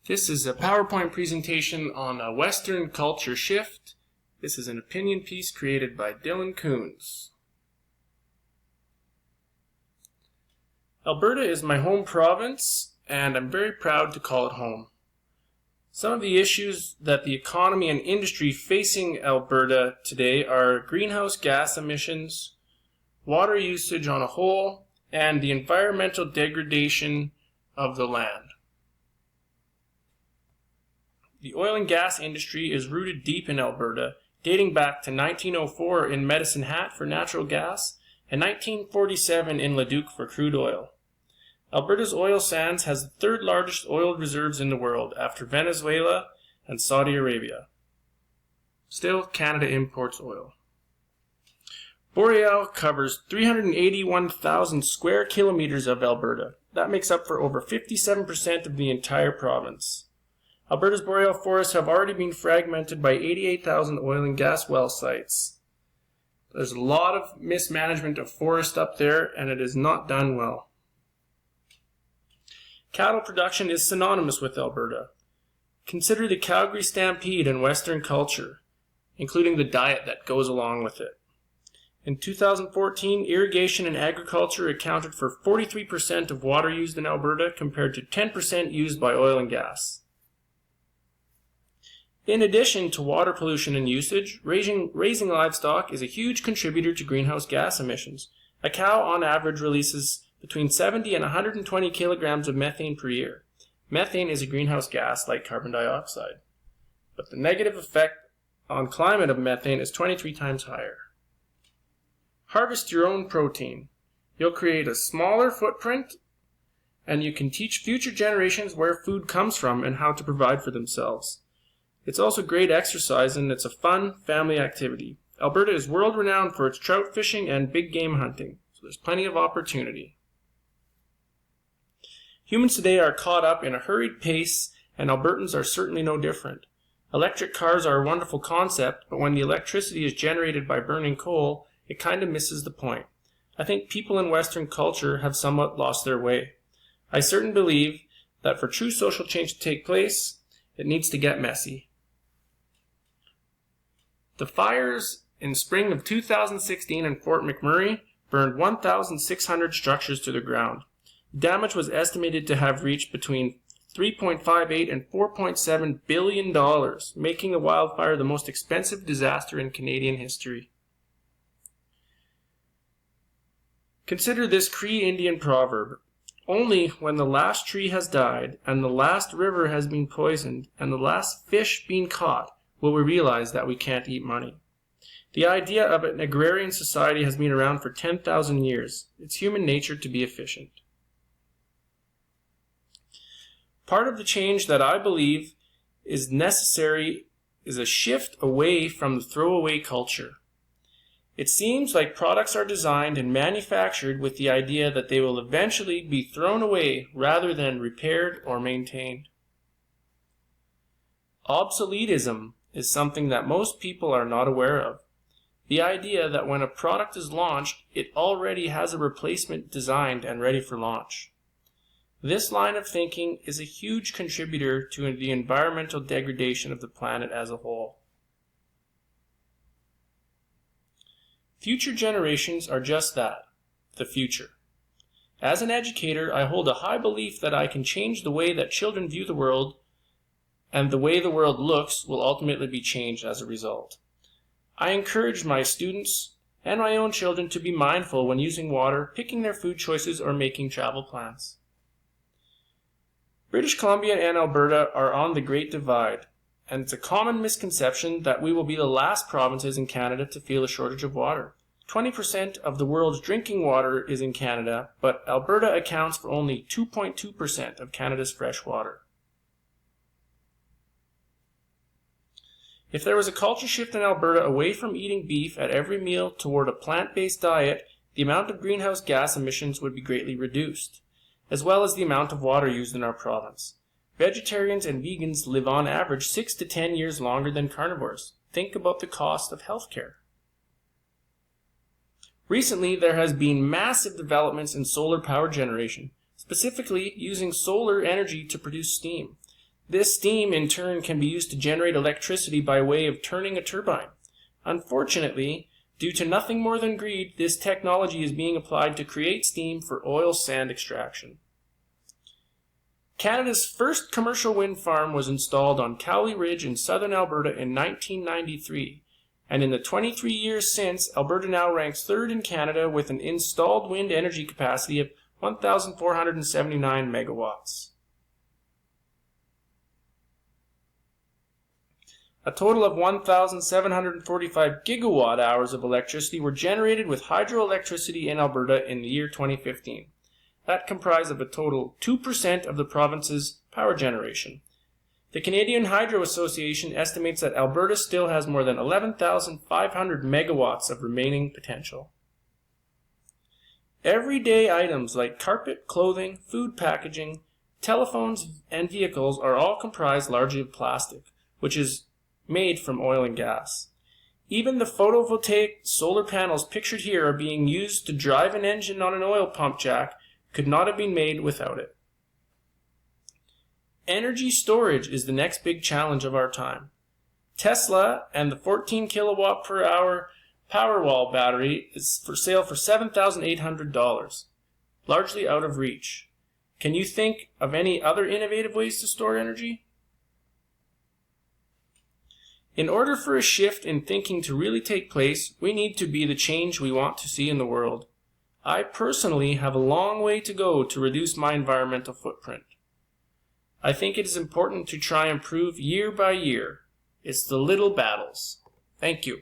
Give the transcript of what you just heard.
This is a PowerPoint presentation on a Western culture shift. This is an opinion piece created by Dylan Coons. Alberta is my home province, and I'm very proud to call it home. Some of the issues that the economy and industry facing Alberta today are greenhouse gas emissions, water usage on a whole, and the environmental degradation of the land. The oil and gas industry is rooted deep in Alberta, dating back to 1904 in Medicine Hat for natural gas and 1947 in Leduc for crude oil. Alberta's oil sands has the third largest oil reserves in the world after Venezuela and Saudi Arabia. Still, Canada imports oil. Boreal covers 381,000 square kilometers of Alberta. That makes up for over 57% of the entire province. Alberta's boreal forests have already been fragmented by 88,000 oil and gas well sites. There's a lot of mismanagement of forest up there, and it is not done well. Cattle production is synonymous with Alberta. Consider the Calgary Stampede in Western culture, including the diet that goes along with it. In 2014, irrigation and agriculture accounted for 43% of water used in Alberta compared to 10% used by oil and gas. In addition to water pollution and usage, raising livestock is a huge contributor to greenhouse gas emissions. A cow on average releases between 70 and 120 kilograms of methane per year. Methane is a greenhouse gas like carbon dioxide, but the negative effect on climate of methane is 23 times higher. Harvest your own protein. You'll create a smaller footprint, and you can teach future generations where food comes from and how to provide for themselves. It's also great exercise, and it's a fun family activity. Alberta is world-renowned for its trout fishing and big game hunting, so there's plenty of opportunity. Humans today are caught up in a hurried pace, and Albertans are certainly no different. Electric cars are a wonderful concept, but when the electricity is generated by burning coal, it kind of misses the point. I think people in Western culture have somewhat lost their way. I certainly believe that for true social change to take place, it needs to get messy. The fires in spring of 2016 in Fort McMurray burned 1,600 structures to the ground. Damage was estimated to have reached between $3.58 and $4.7 billion, making the wildfire the most expensive disaster in Canadian history. Consider this Cree Indian proverb: only when the last tree has died, and the last river has been poisoned, and the last fish been caught, will we realize that we can't eat money. The idea of an agrarian society has been around for 10,000 years. It's human nature to be efficient. Part of the change that I believe is necessary is a shift away from the throwaway culture. It seems like products are designed and manufactured with the idea that they will eventually be thrown away rather than repaired or maintained. Obsoletism is something that most people are not aware of. The idea that when a product is launched, it already has a replacement designed and ready for launch. This line of thinking is a huge contributor to the environmental degradation of the planet as a whole. Future generations are just that, the future. As an educator, I hold a high belief that I can change the way that children view the world, and the way the world looks will ultimately be changed as a result. I encourage my students and my own children to be mindful when using water, picking their food choices, or making travel plans. British Columbia and Alberta are on the Great Divide, and it's a common misconception that we will be the last provinces in Canada to feel a shortage of water. 20% of the world's drinking water is in Canada, but Alberta accounts for only 2.2% of Canada's fresh water. If there was a culture shift in Alberta away from eating beef at every meal toward a plant-based diet, the amount of greenhouse gas emissions would be greatly reduced, as well as the amount of water used in our province. Vegetarians and vegans live on average 6 to 10 years longer than carnivores. Think about the cost of healthcare. Recently, there has been massive developments in solar power generation, specifically using solar energy to produce steam. This steam, in turn, can be used to generate electricity by way of turning a turbine. Unfortunately, due to nothing more than greed, this technology is being applied to create steam for oil sand extraction. Canada's first commercial wind farm was installed on Cowley Ridge in southern Alberta in 1993, and in the 23 years since, Alberta now ranks third in Canada with an installed wind energy capacity of 1,479 megawatts. A total of 1,745 gigawatt hours of electricity were generated with hydroelectricity in Alberta in the year 2015. That comprised of a total 2% of the province's power generation. The Canadian Hydro Association estimates that Alberta still has more than 11,500 megawatts of remaining potential. Everyday items like carpet, clothing, food packaging, telephones, and vehicles are all comprised largely of plastic, which is made from oil and gas. Even the photovoltaic solar panels pictured here are being used to drive an engine on an oil pump jack could not have been made without it. Energy storage is the next big challenge of our time. Tesla and the 14 kilowatt per hour Powerwall battery is for sale for $7,800, largely out of reach. Can you think of any other innovative ways to store energy? In order for a shift in thinking to really take place, we need to be the change we want to see in the world. I personally have a long way to go to reduce my environmental footprint. I think it is important to try and improve year by year. It's the little battles. Thank you.